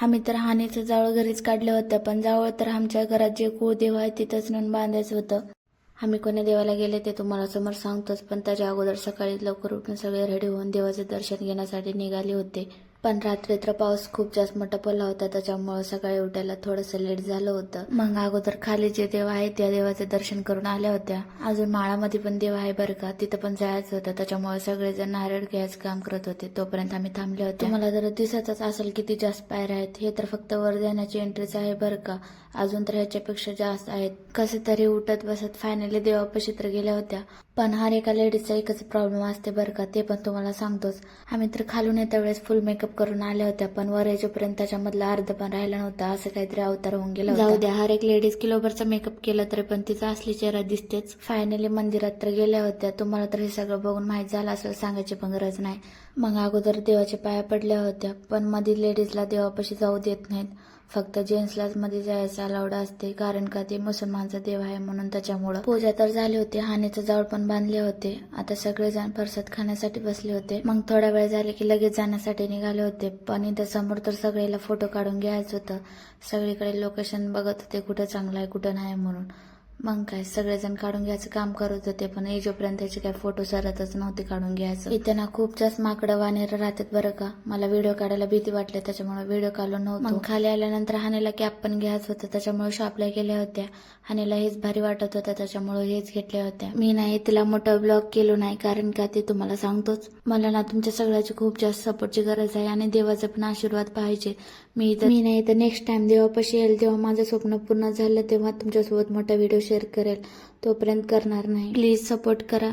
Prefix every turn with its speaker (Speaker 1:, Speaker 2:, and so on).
Speaker 1: आम्ही तर हानीचं जावळ घरीच काढलं होतं, पण जावळ तर आमच्या घरात जे कुळदेव आहे तिथंच नेऊन बांधायचं होतं. आम्ही कोण्या देवाला गेले ते तुम्हाला समोर सांगतोच, पण त्याच्या अगोदर सकाळी लवकर उठून सगळे रेडी होऊन देवाचे दर्शन घेण्यासाठी निघाले होते. पण रात्री तर पाऊस खूप जास्त मोठा पडला होता, त्याच्यामुळे सकाळी उठायला थोडंसं लेट झालं होतं. मग अगोदर खाली जे देव आहे त्या देवाचे दर्शन करून आल्या होत्या. अजून माळामध्ये पण देव आहे बरं का, तिथं पण जायचं होतं, त्याच्यामुळे सगळेजण नारळ घ्यायचं काम करत होते. तोपर्यंत आम्ही थांबले होते. तुम्हाला जर दिसतच असेल किती जास्त पायऱ्या आहेत. हे तर फक्त वर जाण्याची एंट्रीच आहे बरं का, अजून तर ह्याच्यापेक्षा जास्त आहेत. कसे तरी उठत बसत फायनली देवापाशी तर गेल्या होत्या. पण हर एका लेडीजचा एकच प्रॉब्लेम असते बरं का, ते पण तुम्हाला सांगतोच. आम्ही तर खालून येत्या वेळेस फुल मेकअप करून आल्या होत्या, पण वर यायच्यापर्यंत त्याच्यामधला अर्ध पण राहिला नव्हता. असं काहीतरी अवतार होऊन गेला होता. जाऊ द्या, हर एक लेडीज किलोभरचा मेकअप केला तरी पण तिचा असली चेहरा दिसतेच. फायनली मंदिरात तर गेल्या होत्या. तुम्हाला तर हे सगळं बघून माहीत झालं असेल, सांगायची पण गरज नाही. मग अगोदर देवाच्या पाया पडल्या होत्या, पण मध्ये लेडीजला देवापाशी जाऊ देत नाहीत. फक्त जेंट्सलाच मध्ये जायचं अलाउड असते, कारण का ते मुसलमानचा देव आहे म्हणून. त्याच्यामुळं पूजा तर झाली होती, हानीचं जावळ पण बांधले होते. आता सगळेजण प्रसाद खाण्यासाठी बसले होते. मग थोडा वेळ झाले की लगेच जाण्यासाठी निघाले होते. पण इथं समोर तर सगळ्याला फोटो काढून घ्यायचं होतं. सगळीकडे लोकेशन बघत होते कुठं चांगलं आहे कुठं नाही म्हणून. मग काय सगळेजण काढून घ्यायचं काम करत होते, पण जोपर्यंत त्याचे काय फोटो सरतच नव्हते काढून घ्यायचं. इथे ना खूप जास्त माकडं वानेर राहतात बरं का. मला व्हिडिओ काढायला भीती वाटली, त्याच्यामुळे व्हिडिओ काढलो नव्हतो. मग खाली आल्यानंतर हानेला कॅप पण घ्यायचं होतं, त्याच्यामुळे शॉपला गेल्या होत्या. हानेला हेच भारी वाटत होतं, त्याच्यामुळे हेच घेतल्या होत्या. मी नाही तिला मोठा ब्लॉग केलो नाही, कारण का ते तुम्हाला सांगतोच. मला ना तुमच्या सगळ्याची खूप जास्त सपोर्टची गरज आहे आणि देवाचा पण आशीर्वाद पाहिजे. मी नाही तर नेक्स्ट टाइम देवापाशी येईल तेव्हा माझं स्वप्न पूर्ण झालं तेव्हा तुमच्यासोबत मोठा व्हिडिओ शेअर करेल. तोपर्यंत करणार नाही. प्लीज सपोर्ट करा.